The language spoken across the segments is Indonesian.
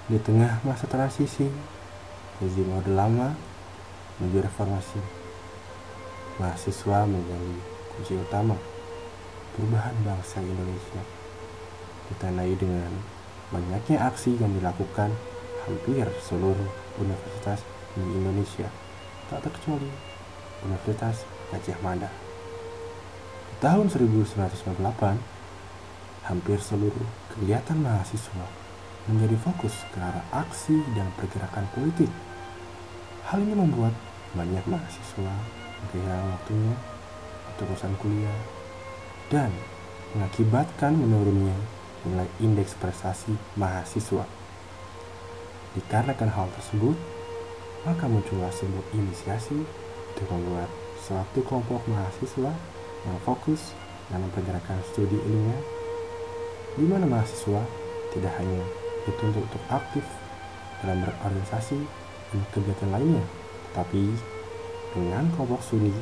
Di tengah masa transisi, rezim Orde Lama menuju reformasi, mahasiswa menjadi kunci utama perubahan bangsa Indonesia, ditandai dengan banyaknya aksi yang dilakukan hampir seluruh universitas di Indonesia, tak terkecuali Universitas Gadjah Mada. Di tahun 1998, hampir seluruh kegiatan mahasiswa menjadi fokus ke arah aksi dan pergerakan politik. Hal ini membuat banyak mahasiswa kehilangan waktunya untuk urusan kuliah dan mengakibatkan menurunnya nilai indeks prestasi mahasiswa. Dikarenakan hal tersebut, maka muncullah sebuah inisiasi untuk membuat suatu kelompok mahasiswa yang fokus dalam pergerakan studi ilmiah, di mana mahasiswa tidak hanya dituntut untuk aktif dalam berorganisasi dan kegiatan lainnya, tapi dengan kelompok studi,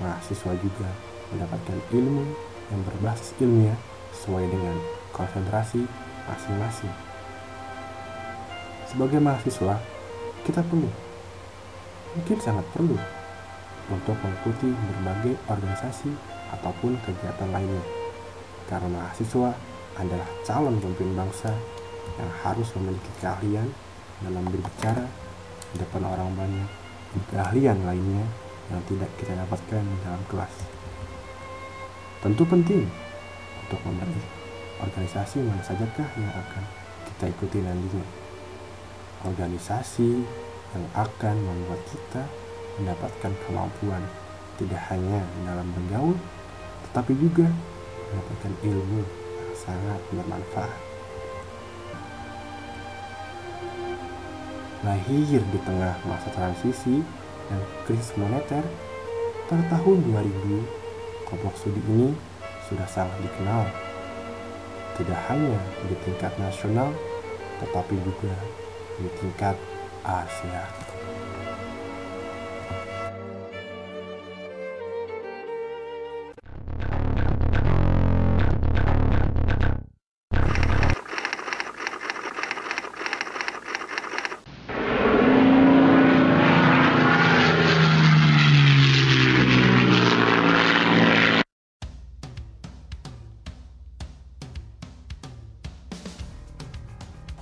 mahasiswa juga mendapatkan ilmu yang berbasis ilmiah sesuai dengan konsentrasi masing-masing. Sebagai mahasiswa, kita mungkin sangat perlu untuk mengikuti berbagai organisasi ataupun kegiatan lainnya, karena mahasiswa adalah calon pemimpin bangsa yang harus memiliki keahlian dalam berbicara di depan orang banyak dan keahlian lainnya yang tidak kita dapatkan di dalam kelas. Tentu penting untuk memilih organisasi mana sajakah yang akan kita ikuti nantinya. Organisasi yang akan membuat kita mendapatkan kemampuan tidak hanya dalam bergaul, tetapi juga mendapatkan ilmu yang sangat bermanfaat. Lahir di tengah masa transisi dan krisis moneter, pada tahun 2000, kelompok studi ini sudah sangat dikenal, tidak hanya di tingkat nasional, tetapi juga di tingkat Asia.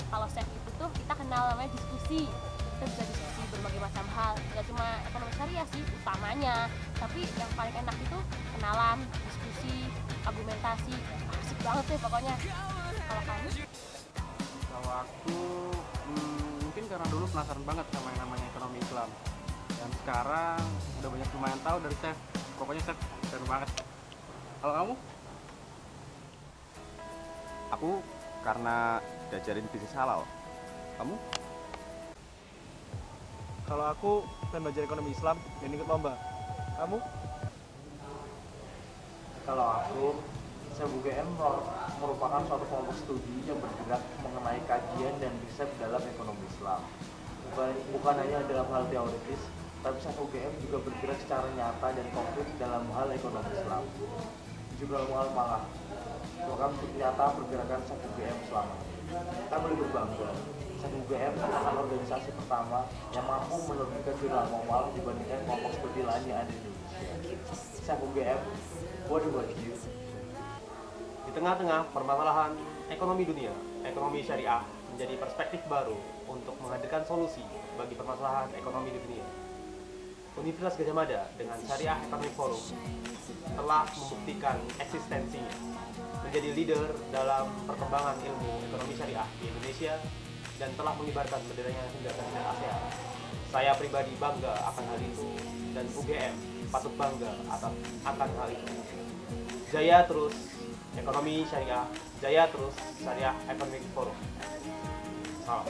Kalau chef itu tuh kita kenal namanya diskusi. Kita bisa diskusi berbagai macam hal, gak cuma ekonomi syariah sih utamanya, tapi yang paling enak itu kenalan, diskusi, argumentasi, asik banget deh pokoknya. Kalau kamu? Kalau aku mungkin karena dulu penasaran banget sama yang namanya ekonomi Islam, dan sekarang udah banyak lumayan tahu dari chef. Pokoknya chef seru banget. Kalau kamu? Aku karena diajarin bisnis halal. Kamu? Kalau aku pengen belajar ekonomi Islam dan ikut lomba. Kamu? Kalau aku, SEM merupakan suatu kelompok studi yang bergerak mengenai kajian dan riset dalam ekonomi Islam. Bukan hanya dalam hal teoritis, tapi UGM juga bergerak secara nyata dan konkret dalam hal ekonomi Islam. Juga mual malah, program studi nyata pergerakan UGM selama ini. Kita boleh berbangga, UGM merupakan organisasi pertama yang mampu menurunkan jumlah manual dibandingkan kelompok studi lain yang ada di Indonesia. UGM, what about you? Di tengah-tengah permasalahan ekonomi dunia, ekonomi syariah menjadi perspektif baru untuk menghadirkan solusi bagi permasalahan ekonomi di dunia. Universitas Gadjah Mada dengan Syariah Economic Forum telah membuktikan eksistensinya menjadi leader dalam perkembangan ilmu ekonomi syariah di Indonesia dan telah mengibarkan benderanya hingga ke negara ASEAN. Saya pribadi bangga akan hal itu dan UGM patut bangga akan hal itu. Jaya terus ekonomi syariah, jaya terus Syariah Economic Forum. Salam.